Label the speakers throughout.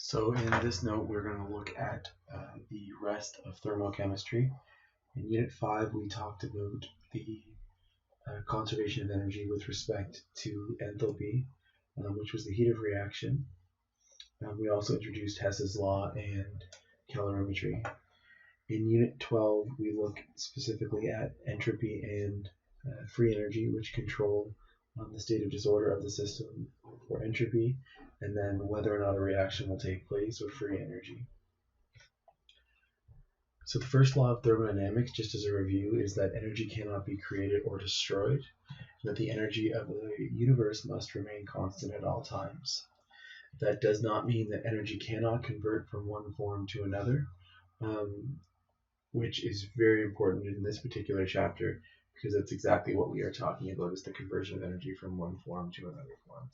Speaker 1: So in this note, we're going to look at the rest of thermochemistry. In Unit 5, we talked about the conservation of energy with respect to enthalpy, which was the heat of reaction. We also introduced Hess's law and calorimetry. In Unit 12, we look specifically at entropy and free energy, which control the state of disorder of the system for entropy, and then whether or not a reaction will take place with free energy. So the first law of thermodynamics, just as a review, is that energy cannot be created or destroyed, and that the energy of the universe must remain constant at all times. That does not mean that energy cannot convert from one form to another, which is very important in this particular chapter, because that's exactly what we are talking about, is the conversion of energy from one form to another form.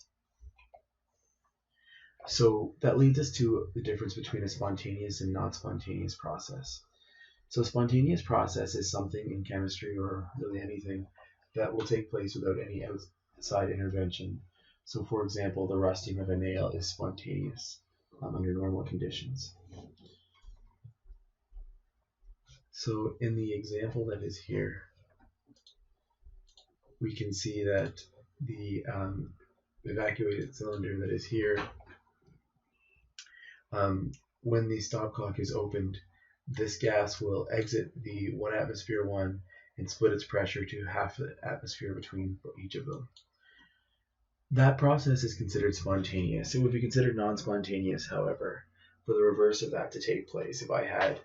Speaker 1: So that leads us to the difference between a spontaneous and non-spontaneous process. So a spontaneous process is something in chemistry, or really anything, that will take place without any outside intervention. So for example, the rusting of a nail is spontaneous under normal conditions. So in the example that is here, we can see that the evacuated cylinder that is here, when the stopcock is opened, this gas will exit the 1 atmosphere 1 and split its pressure to half the atmosphere between each of them. That process is considered spontaneous. It would be considered non-spontaneous, however, for the reverse of that to take place. If I had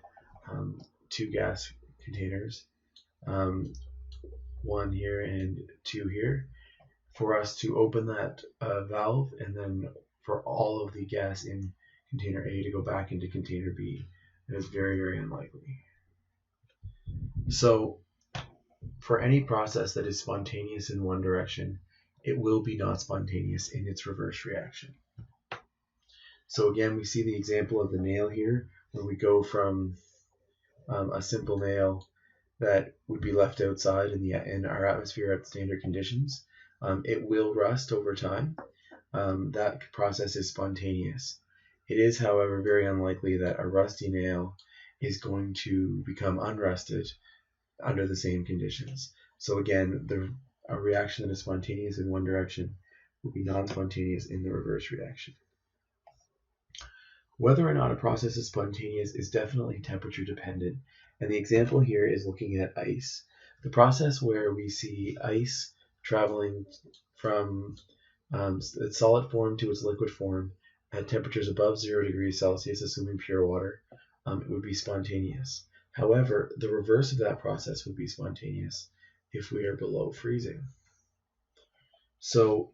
Speaker 1: two gas containers, one here and two here, for us to open that valve and then for all of the gas in container A to go back into container B, it is very, very unlikely. So for any process that is spontaneous in one direction, it will be not spontaneous in its reverse reaction. So again, we see the example of the nail here, where we go from a simple nail that would be left outside in our atmosphere at standard conditions. It will rust over time. That process is spontaneous. It is, however, very unlikely that a rusty nail is going to become unrusted under the same conditions. So again, a reaction that is spontaneous in one direction will be non-spontaneous in the reverse reaction. Whether or not a process is spontaneous is definitely temperature dependent, and the example here is looking at ice. The process where we see ice traveling from its solid form to its liquid form at temperatures above 0 degrees Celsius, assuming pure water, it would be spontaneous. However, the reverse of that process would be spontaneous if we are below freezing. So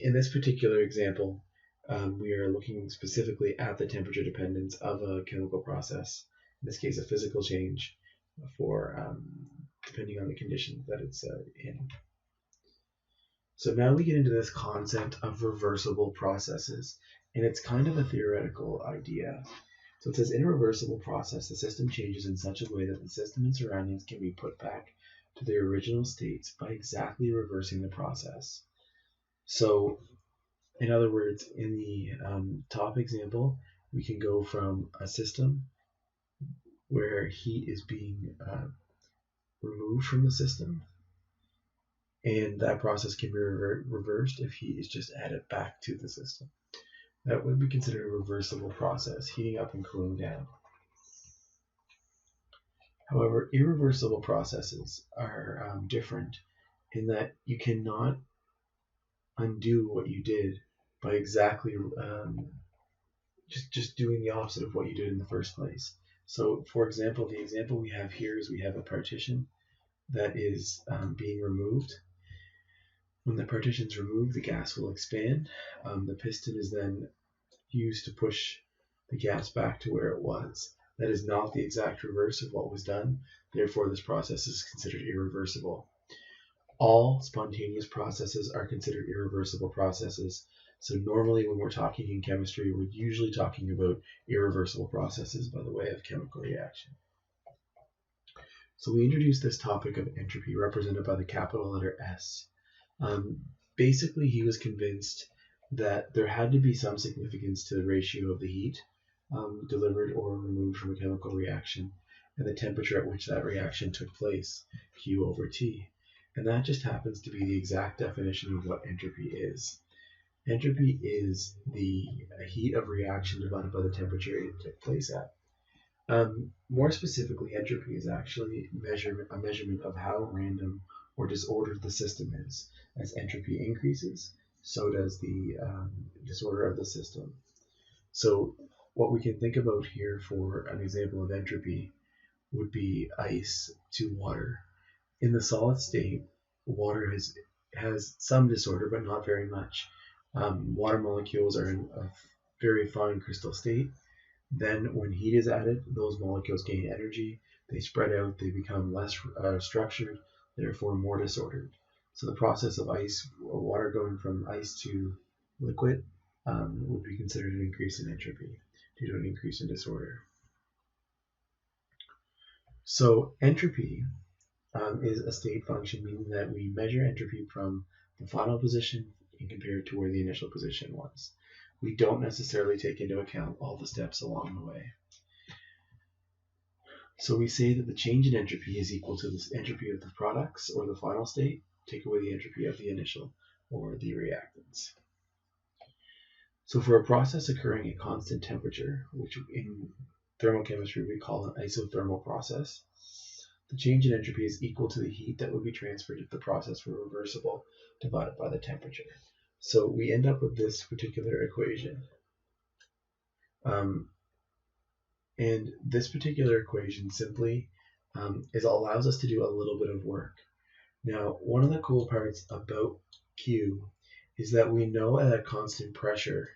Speaker 1: in this particular example, we are looking specifically at the temperature dependence of a chemical process, in this case a physical change, for depending on the conditions that it's in. So now we get into this concept of reversible processes, and it's kind of a theoretical idea. So it says, in a reversible process, the system changes in such a way that the system and surroundings can be put back to their original states by exactly reversing the process. So in other words, in the top example, we can go from a system where heat is being removed from the system, and that process can be reversed if heat is just added back to the system. That would be considered a reversible process, heating up and cooling down. However, irreversible processes are different in that you cannot undo what you did by exactly just doing the opposite of what you did in the first place. So, for example, the example we have here is we have a partition that is being removed. When the partition is removed, the gas will expand. The piston is then used to push the gas back to where it was. That is not the exact reverse of what was done. Therefore, this process is considered irreversible. All spontaneous processes are considered irreversible processes. So normally when we're talking in chemistry, we're usually talking about irreversible processes by the way of chemical reaction. So we introduced this topic of entropy, represented by the capital letter S. Basically, he was convinced that there had to be some significance to the ratio of the heat delivered or removed from a chemical reaction and the temperature at which that reaction took place, Q over T. And that just happens to be the exact definition of what entropy is. Entropy is the heat of reaction divided by the temperature it took place at. More specifically, entropy is actually a measurement of how random or disordered the system is. As entropy increases, so does the disorder of the system. So what we can think about here for an example of entropy would be ice to water. In the solid state, water has some disorder, but not very much. Water molecules are in a very fine crystal state. Then when heat is added, those molecules gain energy, they spread out, they become less structured, therefore more disordered. So the process of water going from ice to liquid would be considered an increase in entropy due to an increase in disorder. So entropy is a state function, meaning that we measure entropy from the final position and compare it to where the initial position was. We don't necessarily take into account all the steps along the way. So we say that the change in entropy is equal to the entropy of the products or the final state, take away the entropy of the initial or the reactants. So for a process occurring at constant temperature, which in thermochemistry we call an isothermal process, the change in entropy is equal to the heat that would be transferred if the process were reversible divided by the temperature. So we end up with this particular equation. And this particular equation simply allows us to do a little bit of work. Now, one of the cool parts about Q is that we know at a constant pressure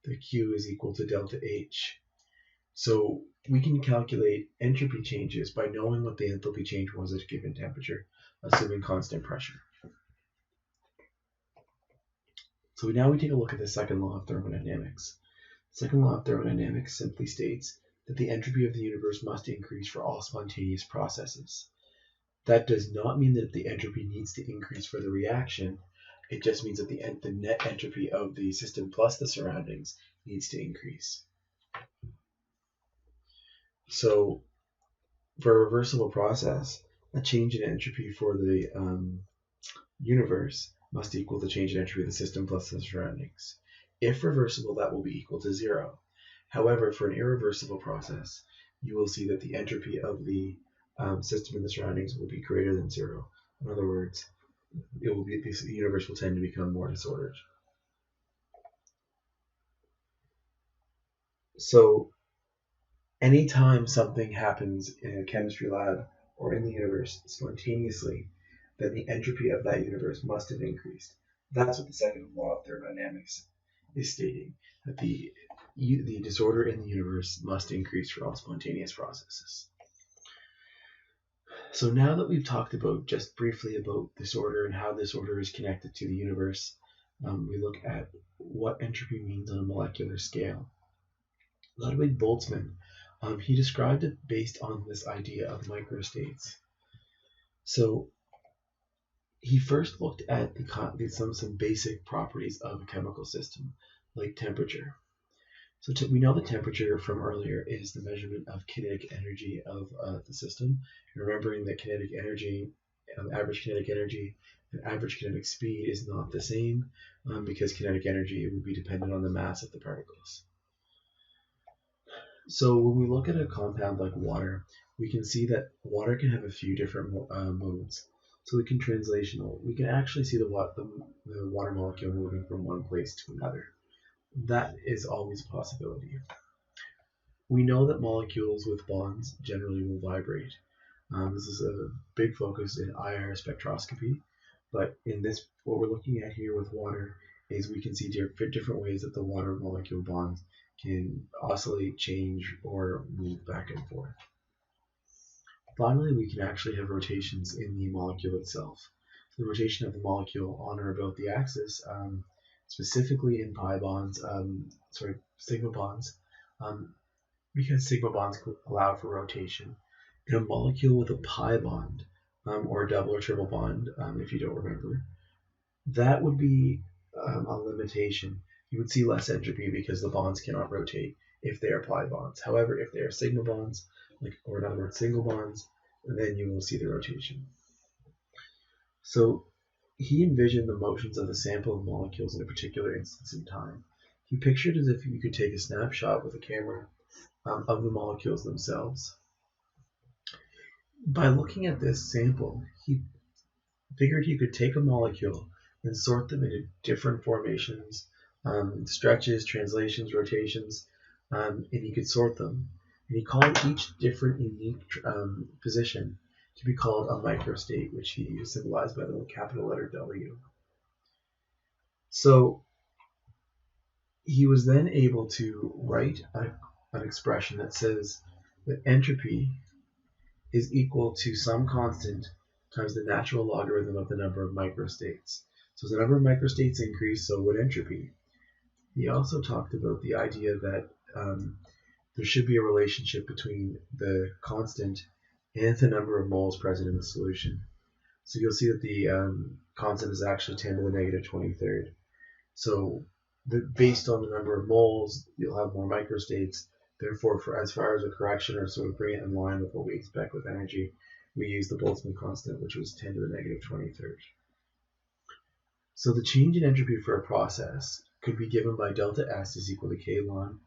Speaker 1: that Q is equal to delta H. So we can calculate entropy changes by knowing what the enthalpy change was at a given temperature, assuming constant pressure. So now we take a look at the second law of thermodynamics. The second law of thermodynamics simply states that the entropy of the universe must increase for all spontaneous processes. That does not mean that the entropy needs to increase for the reaction. It just means that the net entropy of the system plus the surroundings needs to increase. So for a reversible process, a change in entropy for the universe must equal the change in entropy of the system plus the surroundings. If reversible, that will be equal to 0. However, for an irreversible process, you will see that the entropy of the system and the surroundings will be greater than 0. In other words, the universe will tend to become more disordered. So anytime something happens in a chemistry lab or in the universe spontaneously, then the entropy of that universe must have increased. That's what the second law of thermodynamics is stating, that the disorder in the universe must increase for all spontaneous processes. So now that we've talked about just briefly about disorder and how disorder is connected to the universe, we look at what entropy means on a molecular scale. Ludwig Boltzmann, he described it based on this idea of microstates. So he first looked at some basic properties of a chemical system, like temperature. So we know the temperature from earlier is the measurement of kinetic energy of the system. And remembering that kinetic energy, average kinetic energy, and average kinetic speed is not the same because kinetic energy would be dependent on the mass of the particles. So when we look at a compound like water, we can see that water can have a few different modes. So we can actually see the water molecule moving from one place to another. That is always a possibility. We know that molecules with bonds generally will vibrate. This is a big focus in IR spectroscopy, but in this, what we're looking at here with water is we can see different ways that the water molecule bonds can oscillate, change, or move back and forth. Finally, we can actually have rotations in the molecule itself. The rotation of the molecule on or about the axis, specifically in sigma bonds, because sigma bonds allow for rotation. In a molecule with a pi bond, or a double or triple bond, if you don't remember, that would be a limitation you would see less entropy because the bonds cannot rotate if they are pi bonds. However, if they are sigma bonds, or in other words, single bonds, then you will see the rotation. So he envisioned the motions of the sample of molecules in a particular instance in time. He pictured as if you could take a snapshot with a camera of the molecules themselves. By looking at this sample, he figured he could take a molecule and sort them into different formations, stretches, translations, rotations, and he could sort them. And he called each different unique position to be called a microstate, which he symbolized by the capital letter W. So he was then able to write an expression that says that entropy is equal to some constant times the natural logarithm of the number of microstates. So as the number of microstates increase, so would entropy. He also talked about the idea that there should be a relationship between the constant and the number of moles present in the solution. So you'll see that the constant is actually 10 to the negative 23rd. So based on the number of moles, you'll have more microstates. Therefore, as far as a correction or sort of bring it in line with what we expect with energy, we use the Boltzmann constant, which was 10 to the negative 23rd. So the change in entropy for a process could be given by delta S is equal to K ln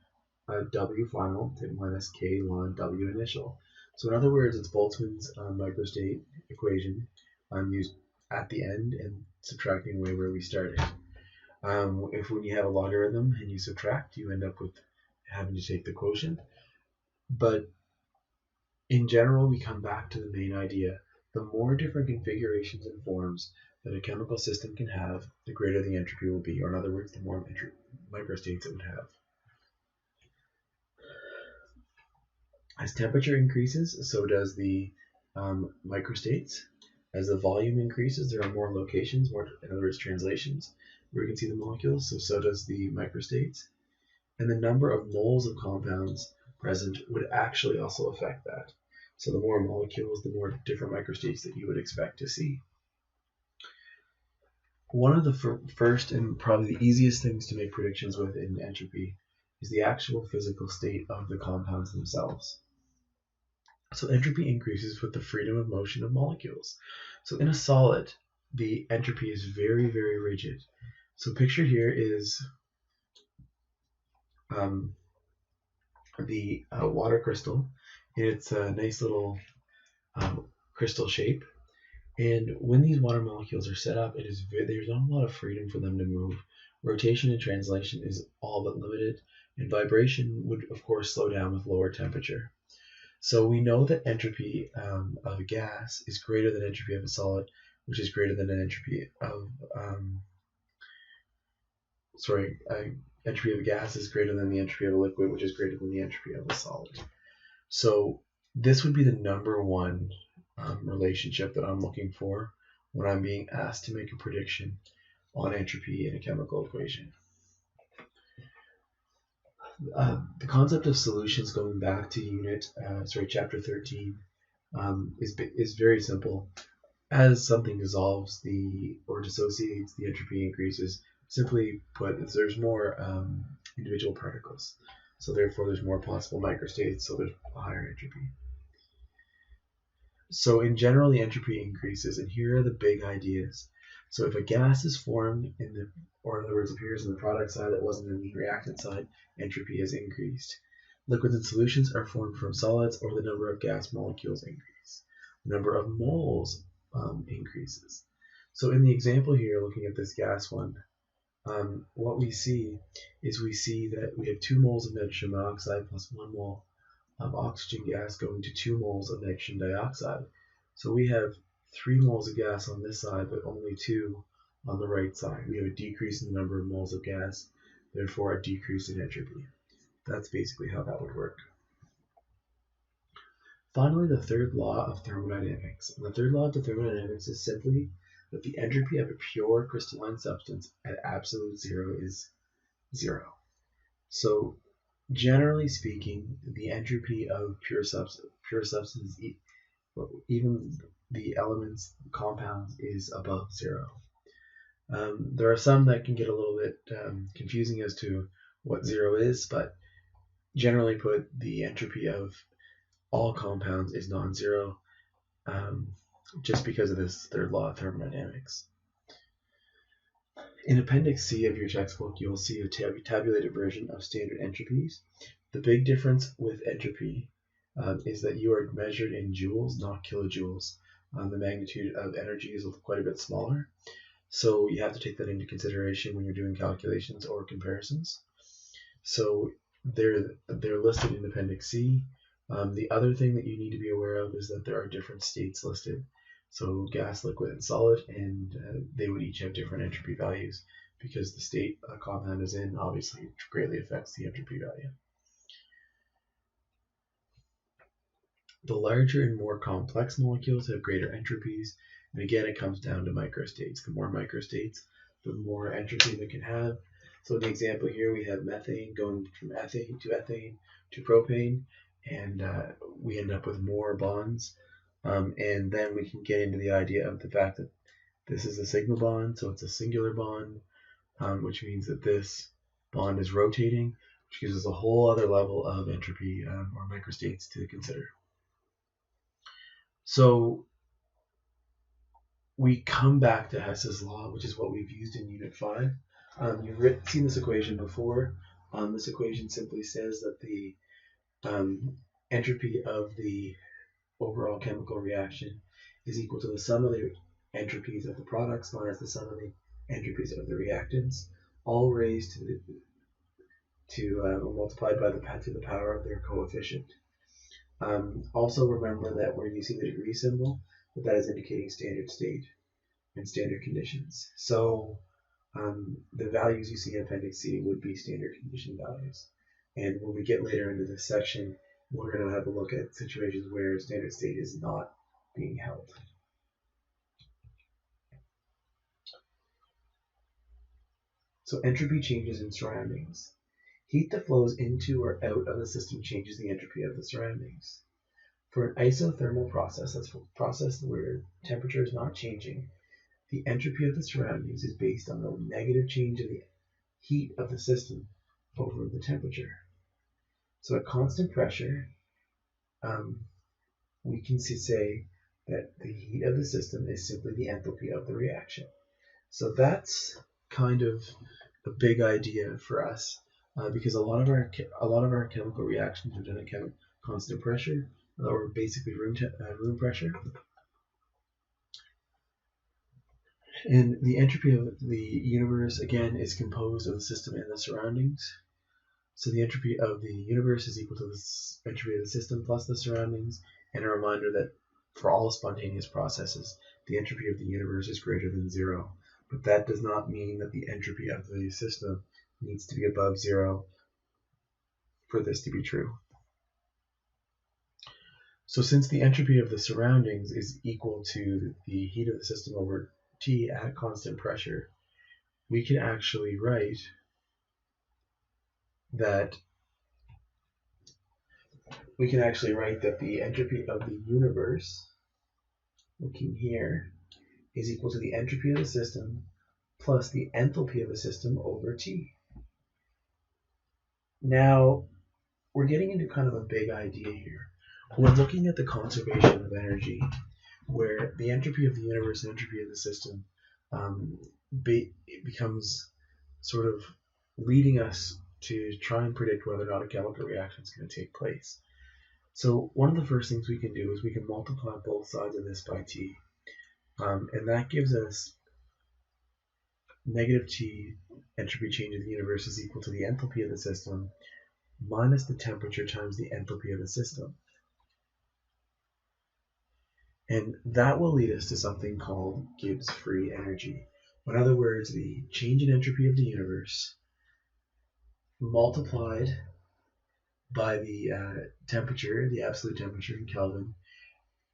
Speaker 1: W final minus K ln W initial. So in other words, it's Boltzmann's microstate equation used at the end and subtracting away where we started. If when you have a logarithm and you subtract, you end up with having to take the quotient. But in general, we come back to the main idea. The more different configurations and forms that a chemical system can have, the greater the entropy will be, or in other words, the more microstates it would have. As temperature increases, so does the microstates. As the volume increases, there are more locations, more, in other words, translations, where you can see the molecules, so does the microstates. And the number of moles of compounds present would actually also affect that. So the more molecules, the more different microstates that you would expect to see. One of the first and probably the easiest things to make predictions with in entropy is the actual physical state of the compounds themselves. So entropy increases with the freedom of motion of molecules. So in a solid, the entropy is very, very rigid. So pictured here is the water crystal. It's a nice little crystal shape. And when these water molecules are set up, there's not a lot of freedom for them to move. Rotation and translation is all but limited, and vibration would, of course, slow down with lower temperature. So we know that entropy of a gas is greater than entropy of a solid, which is greater than an entropy of entropy of a gas is greater than the entropy of a liquid, which is greater than the entropy of a solid. So this would be the number one relationship that I'm looking for when I'm being asked to make a prediction on entropy in a chemical equation. The concept of solutions, going back to chapter 13, is very simple. As something dissolves or dissociates, the entropy increases. Simply put, there's more individual particles, so therefore there's more possible microstates, so there's a higher entropy. So in general, the entropy increases, and here are the big ideas. So if a gas is formed or in other words appears in the product side that wasn't in the reactant side, entropy is increased. Liquids and solutions are formed from solids, or the number of gas molecules increase. The number of moles increases. So in the example here, looking at this gas one, what we see that we have 2 moles of nitrogen monoxide plus 1 mole of oxygen gas going to 2 moles of nitrogen dioxide. So we have 3 moles of gas on this side, but only 2 on the right side. We have a decrease in the number of moles of gas, therefore a decrease in entropy. That's basically how that would work. Finally, the third law of thermodynamics. And the third law of thermodynamics is simply that the entropy of a pure crystalline substance at absolute zero is 0. So generally speaking, the entropy of pure substance, even the elements, compounds, is above 0. There are some that can get a little bit confusing as to what zero is, but generally put, the entropy of all compounds is non-zero, just because of this third law of thermodynamics. In Appendix C of your textbook, you'll see a tabulated version of standard entropies. The big difference with entropy is that you are measured in joules, not kilojoules. The magnitude of energy is quite a bit smaller, so you have to take that into consideration when you're doing calculations or comparisons. So they're listed in Appendix C. The other thing that you need to be aware of is that there are different states listed. So gas, liquid, and solid, and they would each have different entropy values because the state a compound is in obviously greatly affects the entropy value. The larger and more complex molecules have greater entropies, and again it comes down to microstates. The more microstates, the more entropy they can have. So in the example here, we have methane going from ethane to propane, and we end up with more bonds. And then we can get into the idea of the fact that this is a sigma bond, so it's a singular bond, which means that this bond is rotating, which gives us a whole other level of entropy or microstates to consider. So we come back to Hess's law, which is what we've used in Unit 5. You've seen this equation before. This equation simply says that the entropy of the overall chemical reaction is equal to the sum of the entropies of the products minus the sum of the entropies of the reactants, all raised to multiplied by to the power of their coefficient. Also remember that where you see the degree symbol, that is indicating standard state and standard conditions. So the values you see in Appendix C would be standard condition values. And when we get later into this section, we're going to have a look at situations where standard state is not being held. So entropy changes in surroundings. Heat that flows into or out of the system changes the entropy of the surroundings. For an isothermal process, that's a process where temperature is not changing, the entropy of the surroundings is based on the negative change of the heat of the system over the temperature. So at constant pressure, we can say that the heat of the system is simply the enthalpy of the reaction. So that's kind of a big idea for us, because a lot of our chemical reactions are done at constant pressure, or basically room pressure. And the entropy of the universe, again, is composed of the system and the surroundings. So the entropy of the universe is equal to the entropy of the system plus the surroundings. And a reminder that for all spontaneous processes, the entropy of the universe is greater than zero. But that does not mean that the entropy of the system needs to be above zero for this to be true. So since the entropy of the surroundings is equal to the heat of the system over T at constant pressure, we can actually write that the entropy of the universe, looking here, is equal to the entropy of the system plus the enthalpy of the system over T. Now, we're getting into kind of a big idea here. We're looking at the conservation of energy, where the entropy of the universe and entropy of the system becomes sort of leading us to try and predict whether or not a chemical reaction is going to take place. So one of the first things we can do is we can multiply both sides of this by T, and that gives us negative T entropy change of the universe is equal to the enthalpy of the system minus the temperature times the enthalpy of the system. And that will lead us to something called Gibbs free energy. In other words, the change in entropy of the universe multiplied by the temperature, the absolute temperature in Kelvin.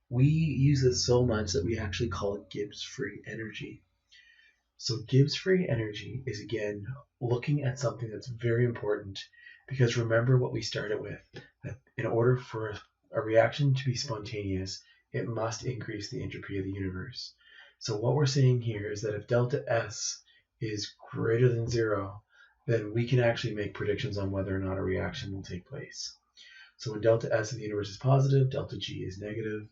Speaker 1: We use this so much that we actually call it Gibbs free energy. So Gibbs free energy is, again, looking at something that's very important, because remember what we started with, that in order for a reaction to be spontaneous, it must increase the entropy of the universe. So what we're saying here is that if delta S is greater than 0, then we can actually make predictions on whether or not a reaction will take place. So when delta S of the universe is positive, delta G is negative.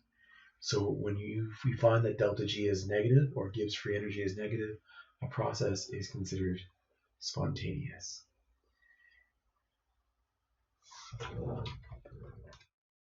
Speaker 1: So when we find that delta G is negative, or Gibbs free energy is negative, a process is considered spontaneous.